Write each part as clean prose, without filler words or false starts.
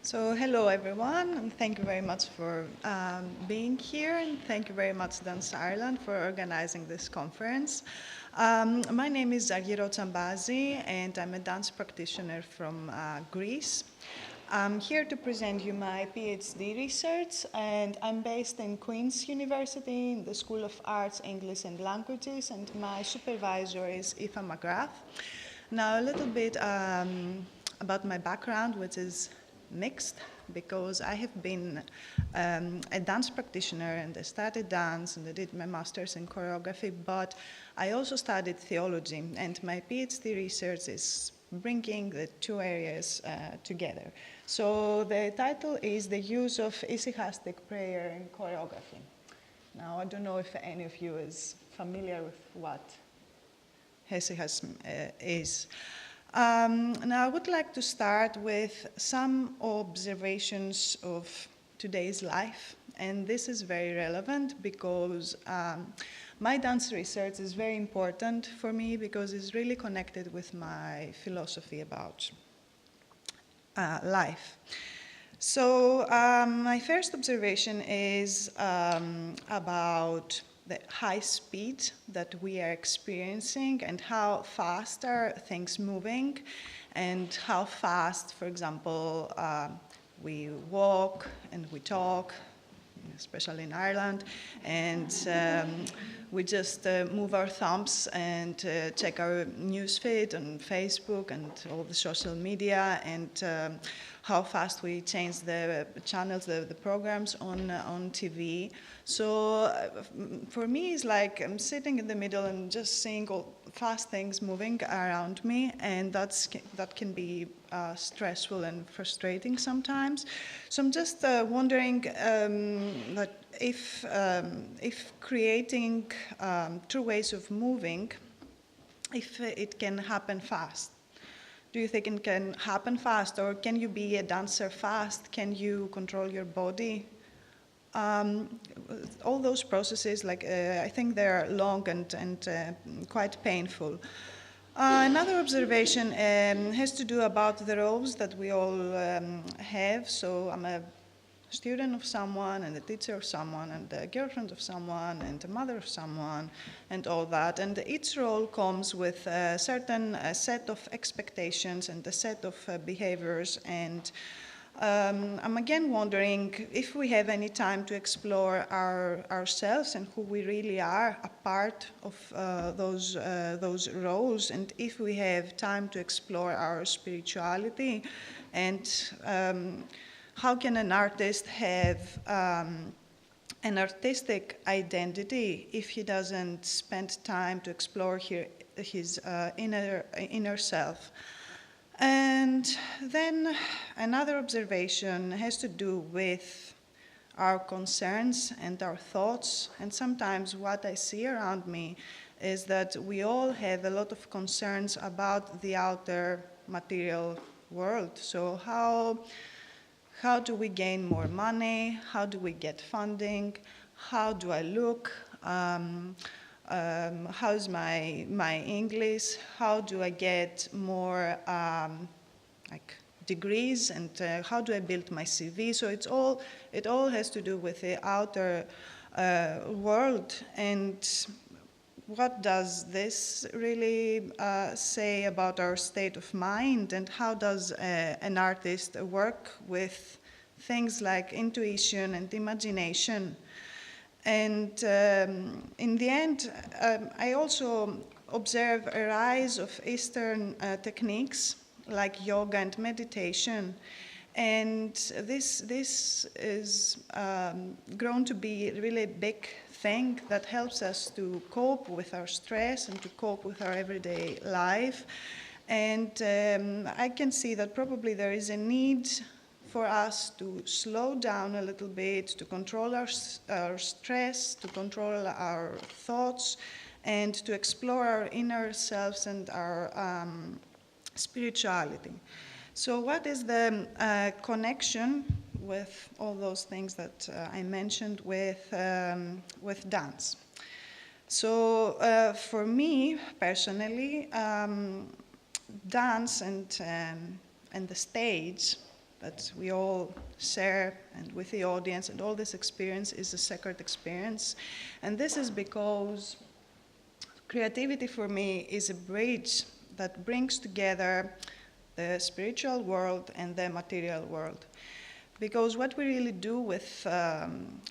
So hello everyone, and thank you very much for being here, and thank you very much Dance Ireland for organizing this conference. My name is Argyro Tsampazi, and I'm a dance practitioner from Greece. I'm here to present you my PhD research, and I'm based in Queen's University in the School of Arts, English and Languages, and my supervisor is Aoife McGrath. Now a little bit about my background, which is mixed, because I have been a dance practitioner, and I studied dance and I did my master's in choreography, but I also studied theology, and my PhD research is bringing the two areas together. So the title is The Use of Isekhastic Prayer in Choreography. Now I don't know if any of you is familiar with what hesychasm is. Now I would like to start with some observations of today's life, and this is very relevant because my dance research is very important for me because it's really connected with my philosophy about life. So my first observation is about the high speed that we are experiencing and how fast are things moving, and how fast, for example, we walk and we talk, especially in Ireland, and we just move our thumbs and check our newsfeed on Facebook and all the social media, and how fast we change the channels, the programs on TV. So for me, it's like I'm sitting in the middle and just seeing all fast things moving around me, and that can be stressful and frustrating sometimes. So I'm just wondering that if creating true ways of moving, if it can happen fast. Do you think it can happen fast, or can you be a dancer fast? Can you control your body? All those processes, I think they're long and quite painful. Another observation has to do about the roles that we all have. So I'm a student of someone, and a teacher of someone, and a girlfriend of someone, and a mother of someone, and all that. And each role comes with a certain set of expectations and a set of behaviors. And I'm again wondering if we have any time to explore ourselves and who we really are, a part of those roles, and if we have time to explore our spirituality, and how can an artist have an artistic identity if he doesn't spend time to explore his inner self? And then another observation has to do with our concerns and our thoughts. And sometimes what I see around me is that we all have a lot of concerns about the outer material world. So how do we gain more money? How do we get funding? How do I look? How's my English? How do I get more degrees? And how do I build my CV? So it all has to do with the outer world. And what does this really say about our state of mind? And how does an artist work with things like intuition and imagination? And in the end, I also observe a rise of Eastern techniques like yoga and meditation. And this is grown to be really a big thing that helps us to cope with our stress and to cope with our everyday life. And I can see that probably there is a need for us to slow down a little bit, to control our stress, to control our thoughts, and to explore our inner selves and our spirituality. So what is the connection with all those things that I mentioned with dance? So for me personally, dance and the stage, that we all share and with the audience, and all this experience is a sacred experience. And this is because creativity for me is a bridge that brings together the spiritual world and the material world. Because what we really do with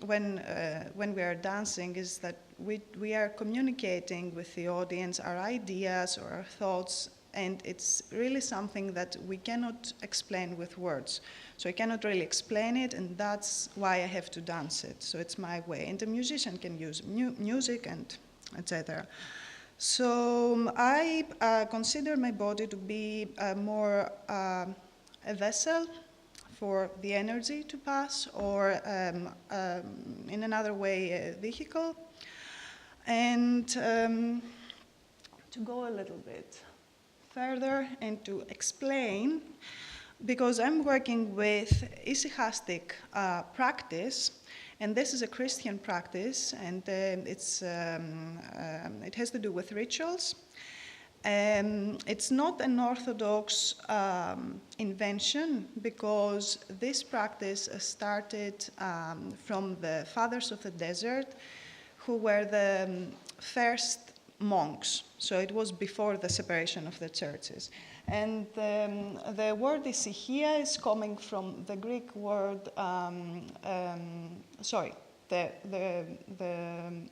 when we are dancing is that we are communicating with the audience our ideas or our thoughts, and it's really something that we cannot explain with words. So I cannot really explain it, and that's why I have to dance it. So it's my way. And a musician can use music and etc. So I consider my body to be more a vessel for the energy to pass, or in another way, a vehicle. And to go a little bit further and to explain, because I'm working with isekhastic practice, and this is a Christian practice, and it has to do with rituals. It's not an Orthodox invention, because this practice started from the fathers of the desert, who were the first monks. So it was before the separation of the churches. And the word ησυχία is coming from the Greek word,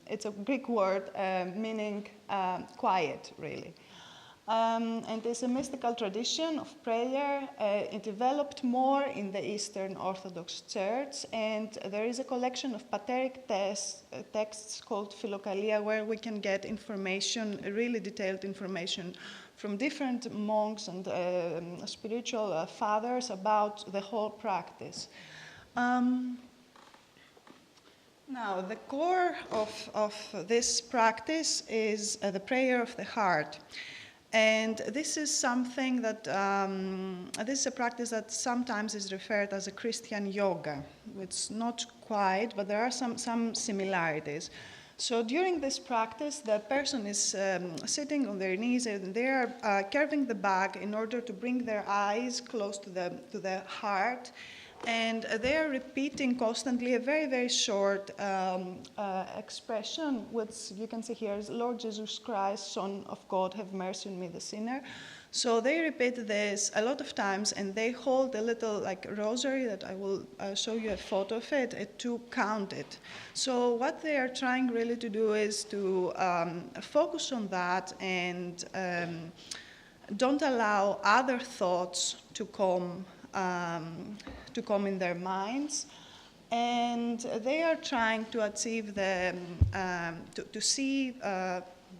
it's a Greek word meaning quiet, really. And it's a mystical tradition of prayer. It developed more in the Eastern Orthodox Church, and there is a collection of pateric texts called Philokalia, where we can get information, really detailed information from different monks and spiritual fathers about the whole practice. Now, the core of this practice is the prayer of the heart. And this is something that, this is a practice that sometimes is referred as a Christian yoga. It's not quite, but there are some similarities. So during this practice, the person is sitting on their knees, and they are curving the back in order to bring their eyes close to the heart. And they are repeating constantly a very, very short expression, which you can see here is, Lord Jesus Christ, Son of God, have mercy on me, the sinner. So they repeat this a lot of times, and they hold a little like rosary that I will show you a photo of it to count it. So what they are trying really to do is to focus on that and don't allow other thoughts to come in their minds, and they are trying to achieve to see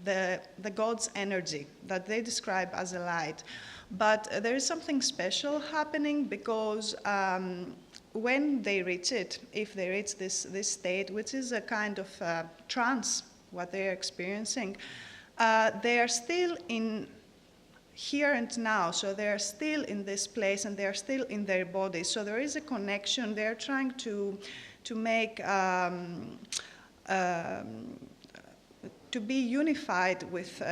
the God's energy that they describe as a light. But there is something special happening, because when they reach it, if they reach this state, which is a kind of trance, what they are experiencing, they are still in here and now, so they are still in this place, and they are still in their body. So there is a connection. They are trying to make to be unified with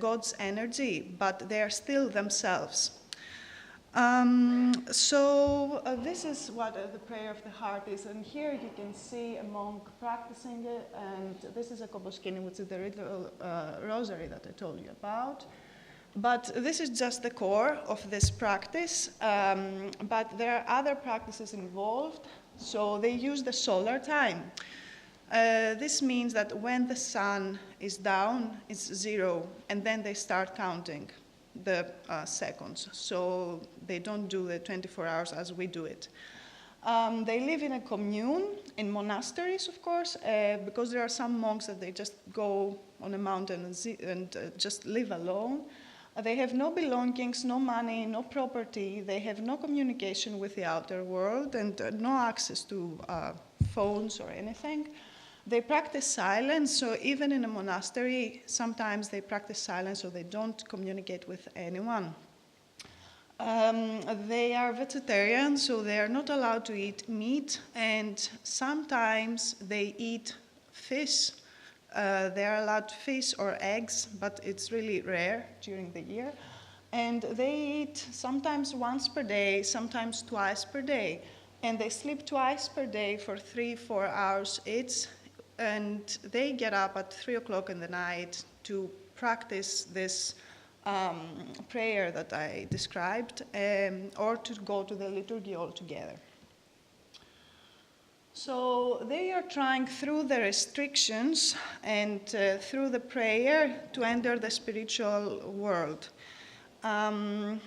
God's energy, but they are still themselves. This is what the prayer of the heart is, and here you can see a monk practicing it, and this is a koboskini, which is the little rosary that I told you about. But this is just the core of this practice, but there are other practices involved. So they use the solar time. This means that when the sun is down, it's 0, and then they start counting the seconds. So they don't do the 24 hours as we do it. They live in a commune, in monasteries, of course, because there are some monks that they just go on a mountain and just live alone. They have no belongings, no money, no property. They have no communication with the outer world, and no access to phones or anything. They practice silence, so even in a monastery, sometimes they practice silence, so they don't communicate with anyone. They are vegetarian, so they are not allowed to eat meat, and sometimes they eat fish. They are allowed fish or eggs, but it's really rare during the year. And they eat sometimes once per day, sometimes twice per day. And they sleep twice per day for 3-4 hours each. And they get up at 3 o'clock in the night to practice this prayer that I described, or to go to the liturgy altogether. So they are trying through the restrictions and through the prayer to enter the spiritual world. So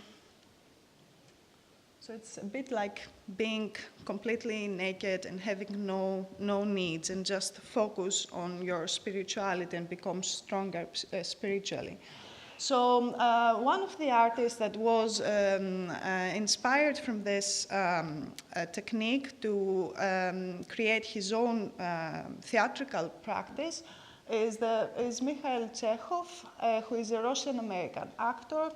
it's a bit like being completely naked and having no needs, and just focus on your spirituality and become stronger spiritually. So one of the artists that was inspired from this technique to create his own theatrical practice is Mikhail Chekhov, who is a Russian-American actor,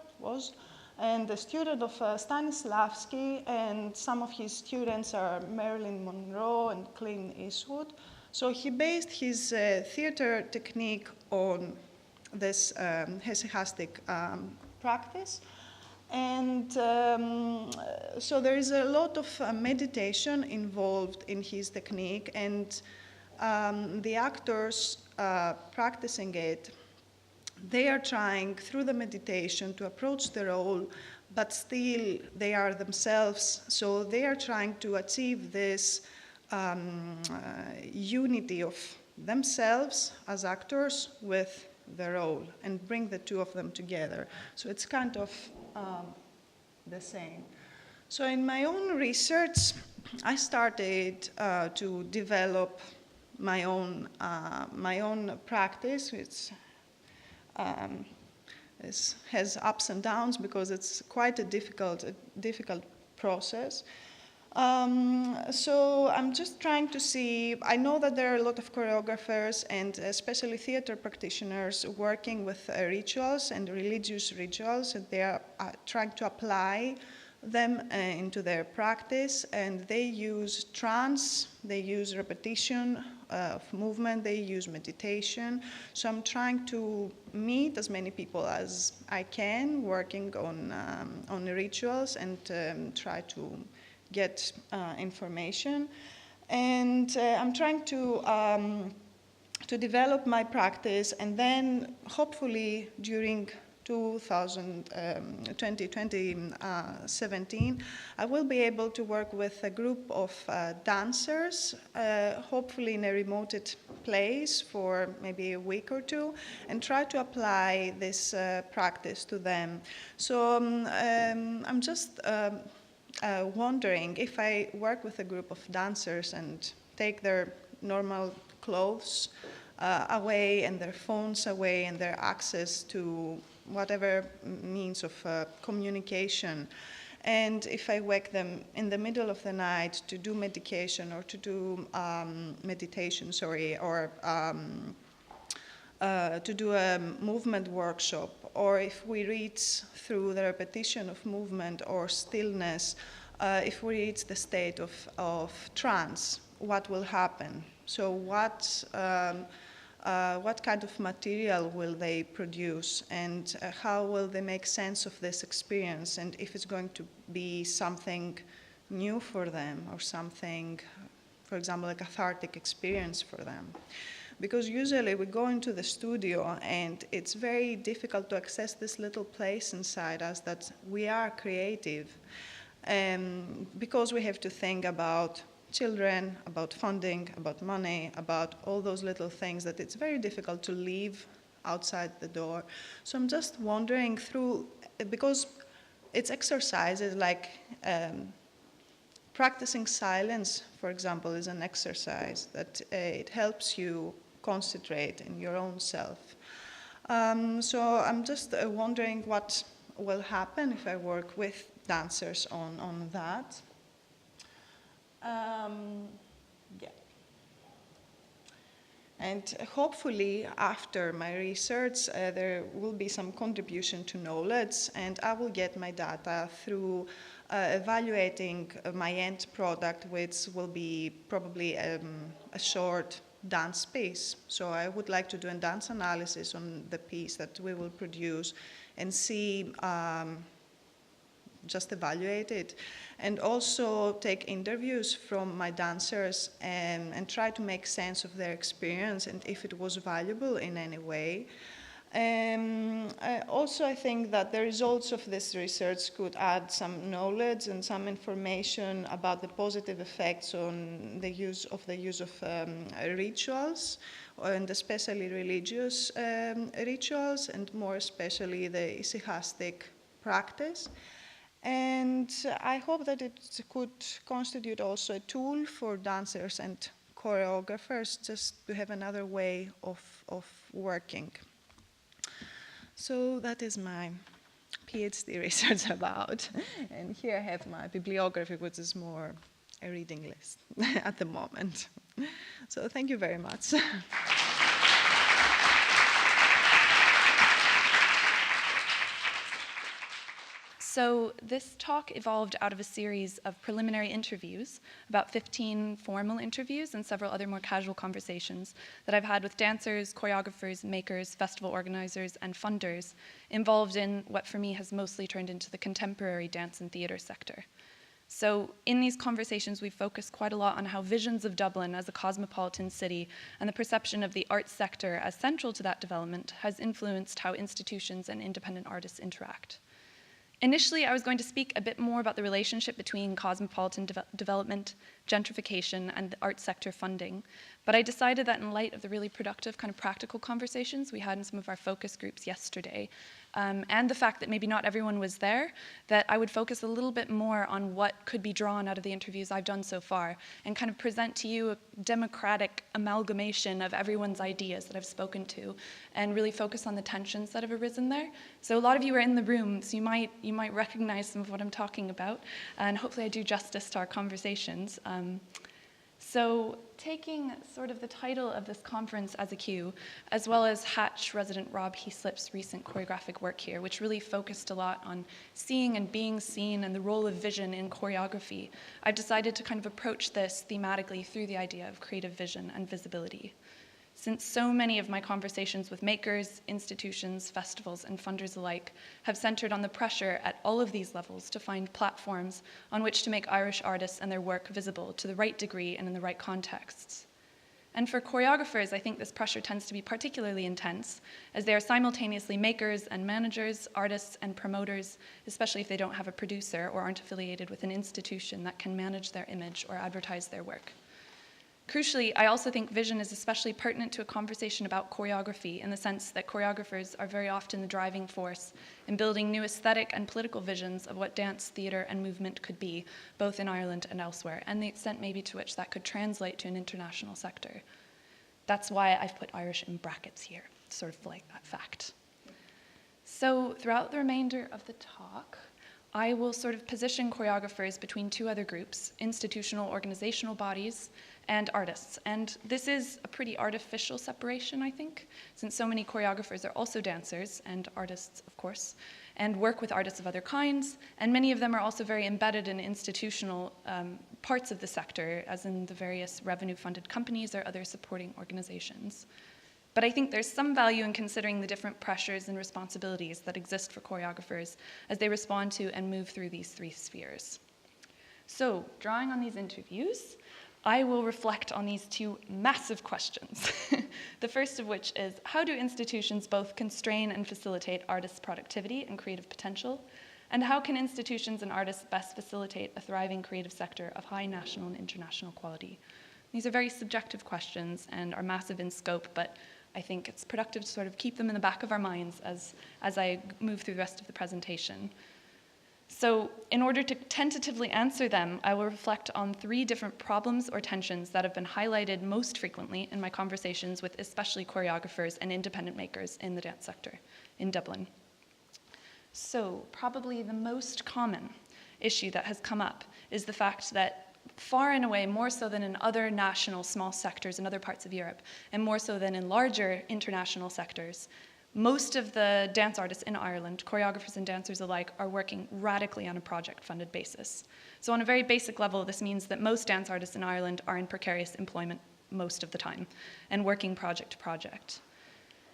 and a student of Stanislavski, and some of his students are Marilyn Monroe and Clint Eastwood. So he based his theater technique on this hesychastic practice. And so there is a lot of meditation involved in his technique, and the actors practicing it, they are trying through the meditation to approach the role, but still they are themselves. So they are trying to achieve this unity of themselves as actors with the role, and bring the two of them together. So it's kind of the same. So in my own research, I started to develop my own practice. It has ups and downs because it's quite a difficult process. So I'm just trying to see, I know that there are a lot of choreographers and especially theater practitioners working with rituals and religious rituals, and they are trying to apply them into their practice, and they use trance, they use repetition of movement, they use meditation. So I'm trying to meet as many people as I can working on rituals, and try to get information. And I'm trying to develop my practice, and then hopefully during 2017, I will be able to work with a group of dancers, hopefully in a remote place for maybe a week or two, and try to apply this practice to them. So I'm just wondering if I work with a group of dancers and take their normal clothes away, and their phones away, and their access to whatever means of communication, and if I wake them in the middle of the night to do medication, or to do meditation, or to do a movement workshop, or if we reach through the repetition of movement or stillness, if we reach the state of trance, what will happen? So what kind of material will they produce, and how will they make sense of this experience, and if it's going to be something new for them, or something, for example, a cathartic experience for them. Because usually we go into the studio and it's very difficult to access this little place inside us that we are creative, because we have to think about children, about funding, about money, about all those little things that it's very difficult to leave outside the door. So I'm just wondering through, because it's exercises like practicing silence, for example, is an exercise that it helps you concentrate in your own self. So I'm just wondering what will happen if I work with dancers on that. Yeah. And hopefully after my research there will be some contribution to knowledge, and I will get my data through evaluating my end product, which will be probably a short dance piece. So I would like to do a dance analysis on the piece that we will produce and see, just evaluate it, and also take interviews from my dancers and try to make sense of their experience and if it was valuable in any way. Also, I think that the results of this research could add some knowledge and some information about the positive effects on the use of rituals, and especially religious rituals, and more especially the issachastic practice. And I hope that it could constitute also a tool for dancers and choreographers just to have another way of working. So that is my PhD research about. And here I have my bibliography, which is more a reading list at the moment. So thank you very much. So this talk evolved out of a series of preliminary interviews, about 15 formal interviews and several other more casual conversations that I've had with dancers, choreographers, makers, festival organizers, and funders involved in what for me has mostly turned into the contemporary dance and theater sector. So in these conversations, we've focused quite a lot on how visions of Dublin as a cosmopolitan city and the perception of the arts sector as central to that development has influenced how institutions and independent artists interact. Initially, I was going to speak a bit more about the relationship between cosmopolitan development, gentrification, and the arts sector funding, but I decided that in light of the really productive kind of practical conversations we had in some of our focus groups yesterday, and the fact that maybe not everyone was there, that I would focus a little bit more on what could be drawn out of the interviews I've done so far, and kind of present to you a democratic amalgamation of everyone's ideas that I've spoken to, and really focus on the tensions that have arisen there. So a lot of you are in the room, so you might recognize some of what I'm talking about, and hopefully I do justice to our conversations. So taking sort of the title of this conference as a cue, as well as Hatch resident Rob Heaslip's recent choreographic work here, which really focused a lot on seeing and being seen and the role of vision in choreography, I've decided to kind of approach this thematically through the idea of creative vision and visibility. Since so many of my conversations with makers, institutions, festivals, and funders alike have centered on the pressure at all of these levels to find platforms on which to make Irish artists and their work visible to the right degree and in the right contexts. And for choreographers, I think this pressure tends to be particularly intense, as they are simultaneously makers and managers, artists and promoters, especially if they don't have a producer or aren't affiliated with an institution that can manage their image or advertise their work. Crucially, I also think vision is especially pertinent to a conversation about choreography in the sense that choreographers are very often the driving force in building new aesthetic and political visions of what dance, theater, and movement could be, both in Ireland and elsewhere, and the extent maybe to which that could translate to an international sector. That's why I've put Irish in brackets here, sort of like that fact. So throughout the remainder of the talk, I will sort of position choreographers between two other groups, institutional organizational bodies and artists. And this is a pretty artificial separation, I think, since so many choreographers are also dancers and artists, of course, and work with artists of other kinds. And many of them are also very embedded in institutional parts of the sector, as in the various revenue-funded companies or other supporting organizations. But I think there's some value in considering the different pressures and responsibilities that exist for choreographers as they respond to and move through these three spheres. So, drawing on these interviews, I will reflect on these two massive questions. The first of which is, how do institutions both constrain and facilitate artists' productivity and creative potential? And how can institutions and artists best facilitate a thriving creative sector of high national and international quality? These are very subjective questions and are massive in scope, but I think it's productive to sort of keep them in the back of our minds as I move through the rest of the presentation. So in order to tentatively answer them, I will reflect on three different problems or tensions that have been highlighted most frequently in my conversations with especially choreographers and independent makers in the dance sector in Dublin. So probably the most common issue that has come up is the fact that far and away, more so than in other national small sectors in other parts of Europe, and more so than in larger international sectors, most of the dance artists in Ireland, choreographers and dancers alike, are working radically on a project-funded basis. So on a very basic level, this means that most dance artists in Ireland are in precarious employment most of the time and working project to project.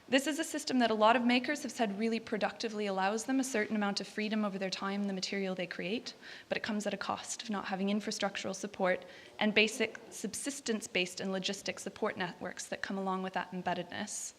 This is a system that a lot of makers have said really productively allows them a certain amount of freedom over their time and the material they create, but it comes at a cost of not having infrastructural support and basic subsistence-based and logistic support networks that come along with that embeddedness.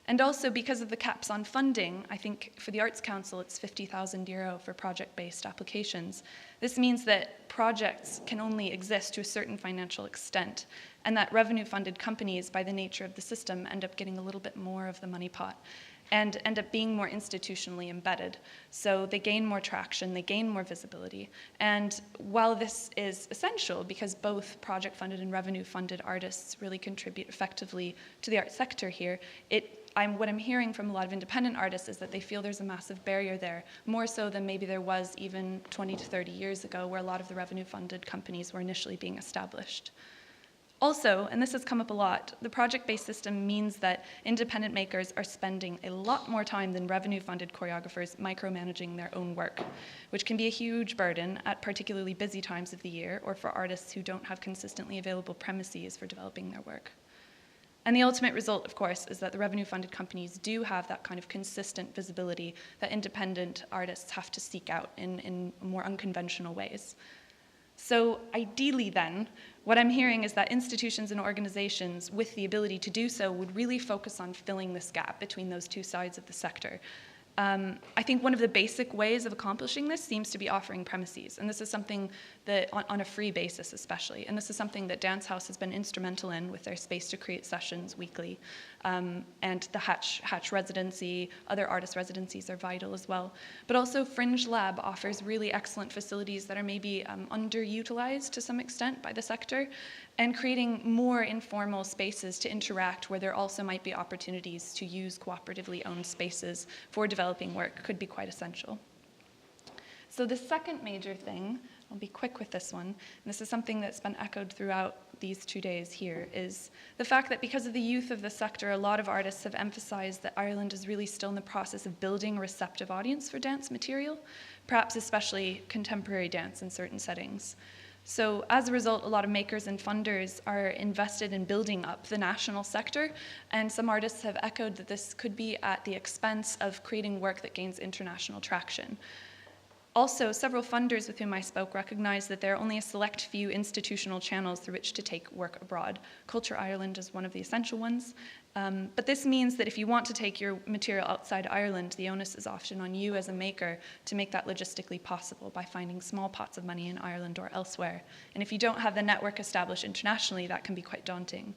And also because of the caps on funding, I think for the Arts Council it's €50,000 for project-based applications. This means that projects can only exist to a certain financial extent, and that revenue-funded companies, by the nature of the system, end up getting a little bit more of the money pot and end up being more institutionally embedded. So they gain more traction, they gain more visibility. And while this is essential because both project-funded and revenue-funded artists really contribute effectively to the art sector here, what I'm hearing from a lot of independent artists is that they feel there's a massive barrier there, more so than maybe there was even 20 to 30 years ago, where a lot of the revenue-funded companies were initially being established. Also, and this has come up a lot, the project-based system means that independent makers are spending a lot more time than revenue-funded choreographers micromanaging their own work, which can be a huge burden at particularly busy times of the year or for artists who don't have consistently available premises for developing their work. And the ultimate result, of course, is that the revenue-funded companies do have that kind of consistent visibility that independent artists have to seek out in more unconventional ways. So ideally then, what I'm hearing is that institutions and organizations with the ability to do so would really focus on filling this gap between those two sides of the sector. I think one of the basic ways of accomplishing this seems to be offering premises, and this is something that, on a free basis especially, and this is something that DanceHouse has been instrumental in with their Space to Create sessions weekly, and the Hatch residency, other artist residencies are vital as well. But also Fringe Lab offers really excellent facilities that are maybe underutilized to some extent by the sector, and creating more informal spaces to interact where there also might be opportunities to use cooperatively owned spaces for developing work could be quite essential. So the second major thing, I'll be quick with this one, and this is something that's been echoed throughout these 2 days here, is the fact that because of the youth of the sector, a lot of artists have emphasized that Ireland is really still in the process of building a receptive audience for dance material, perhaps especially contemporary dance in certain settings. So as a result, a lot of makers and funders are invested in building up the national sector, and some artists have echoed that this could be at the expense of creating work that gains international traction. Also, several funders with whom I spoke recognize that there are only a select few institutional channels through which to take work abroad. Culture Ireland is one of the essential ones. But this means that if you want to take your material outside Ireland, the onus is often on you as a maker to make that logistically possible by finding small pots of money in Ireland or elsewhere. And if you don't have the network established internationally, that can be quite daunting.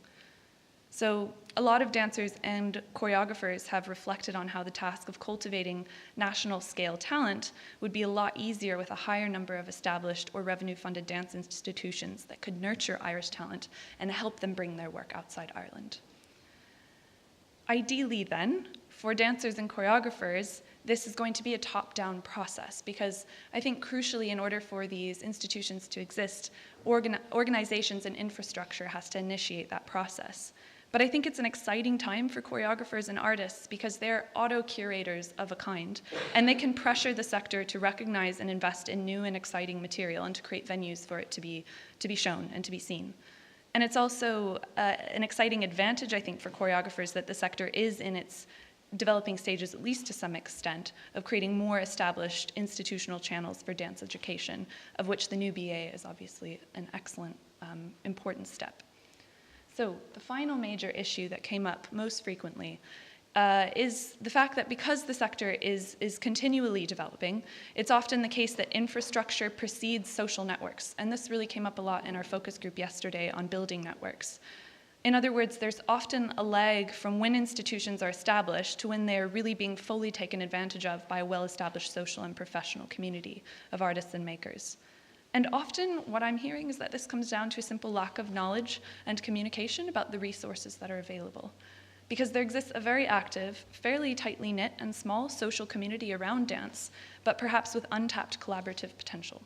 So a lot of dancers and choreographers have reflected on how the task of cultivating national scale talent would be a lot easier with a higher number of established or revenue-funded dance institutions that could nurture Irish talent and help them bring their work outside Ireland. Ideally then, for dancers and choreographers, this is going to be a top-down process because I think crucially in order for these institutions to exist, organizations and infrastructure has to initiate that process. But I think it's an exciting time for choreographers and artists because they're auto-curators of a kind, and they can pressure the sector to recognize and invest in new and exciting material and to create venues for it to be shown and to be seen. And it's also an exciting advantage, I think, for choreographers that the sector is in its developing stages, at least to some extent, of creating more established institutional channels for dance education, of which the new BA is obviously an excellent, important step. So the final major issue that came up most frequently is the fact that because the sector is continually developing, it's often the case that infrastructure precedes social networks. And this really came up a lot in our focus group yesterday on building networks. In other words, there's often a lag from when institutions are established to when they're really being fully taken advantage of by a well-established social and professional community of artists and makers. And often what I'm hearing is that this comes down to a simple lack of knowledge and communication about the resources that are available. Because there exists a very active, fairly tightly knit and small social community around dance, but perhaps with untapped collaborative potential.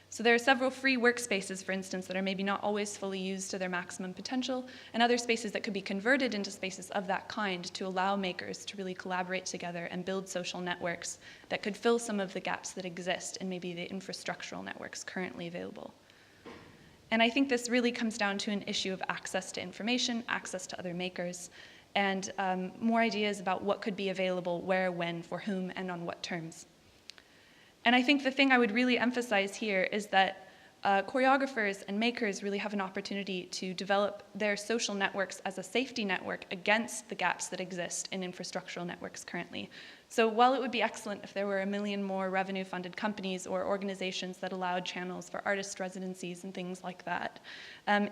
So there are several free workspaces, for instance, that are maybe not always fully used to their maximum potential, and other spaces that could be converted into spaces of that kind to allow makers to really collaborate together and build social networks that could fill some of the gaps that exist in maybe the infrastructural networks currently available. And I think this really comes down to an issue of access to information, access to other makers, and more ideas about what could be available, where, when, for whom, and on what terms. And I think the thing I would really emphasize here is that choreographers and makers really have an opportunity to develop their social networks as a safety network against the gaps that exist in infrastructural networks currently. So while it would be excellent if there were 1 million more revenue-funded companies or organizations that allowed channels for artist residencies and things like that,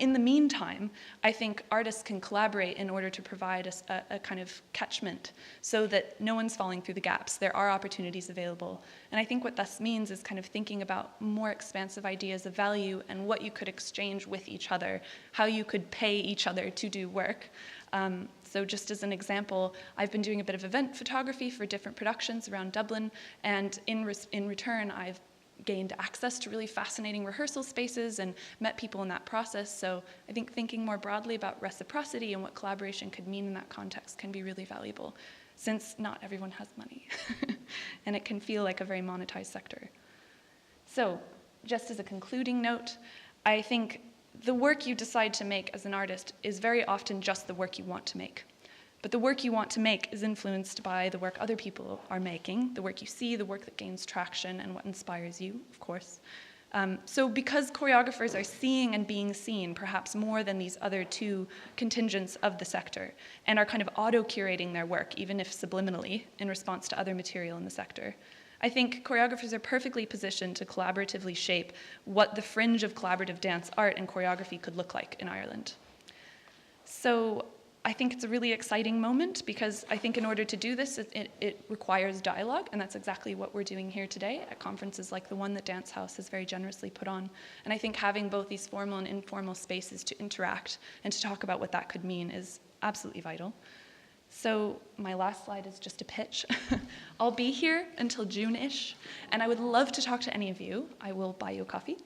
in the meantime, I think artists can collaborate in order to provide a kind of catchment so that no one's falling through the gaps. There are opportunities available. And I think what this means is kind of thinking about more expansive ideas of value and what you could exchange with each other, how you could pay each other to do work. So just as an example, I've been doing a bit of event photography for different productions around Dublin, and in return, I've gained access to really fascinating rehearsal spaces and met people in that process. So I think thinking more broadly about reciprocity and what collaboration could mean in that context can be really valuable, since not everyone has money, and it can feel like a very monetized sector. So just as a concluding note, I think the work you decide to make as an artist is very often just the work you want to make. But the work you want to make is influenced by the work other people are making, the work you see, the work that gains traction, and what inspires you, of course. So because choreographers are seeing and being seen perhaps more than these other two contingents of the sector, and are kind of auto-curating their work, even if subliminally, in response to other material in the sector, I think choreographers are perfectly positioned to collaboratively shape what the fringe of collaborative dance art and choreography could look like in Ireland. So I think it's a really exciting moment, because I think in order to do this, it requires dialogue, and that's exactly what we're doing here today at conferences like the one that DanceHouse has very generously put on. And I think having both these formal and informal spaces to interact and to talk about what that could mean is absolutely vital. So my last slide is just a pitch. I'll be here until June-ish, and I would love to talk to any of you. I will buy you a coffee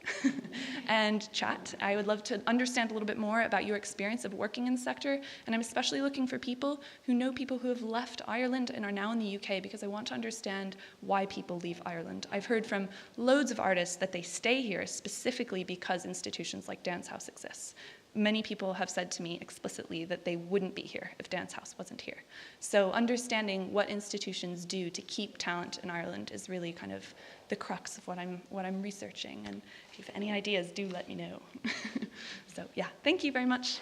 and chat. I would love to understand a little bit more about your experience of working in the sector, and I'm especially looking for people who know people who have left Ireland and are now in the UK, because I want to understand why people leave Ireland. I've heard from loads of artists that they stay here specifically because institutions like DanceHouse exists. Many people have said to me explicitly that they wouldn't be here if DanceHouse wasn't here. So understanding what institutions do to keep talent in Ireland is really kind of the crux of what I'm researching. And if you have any ideas, do let me know. So yeah, thank you very much.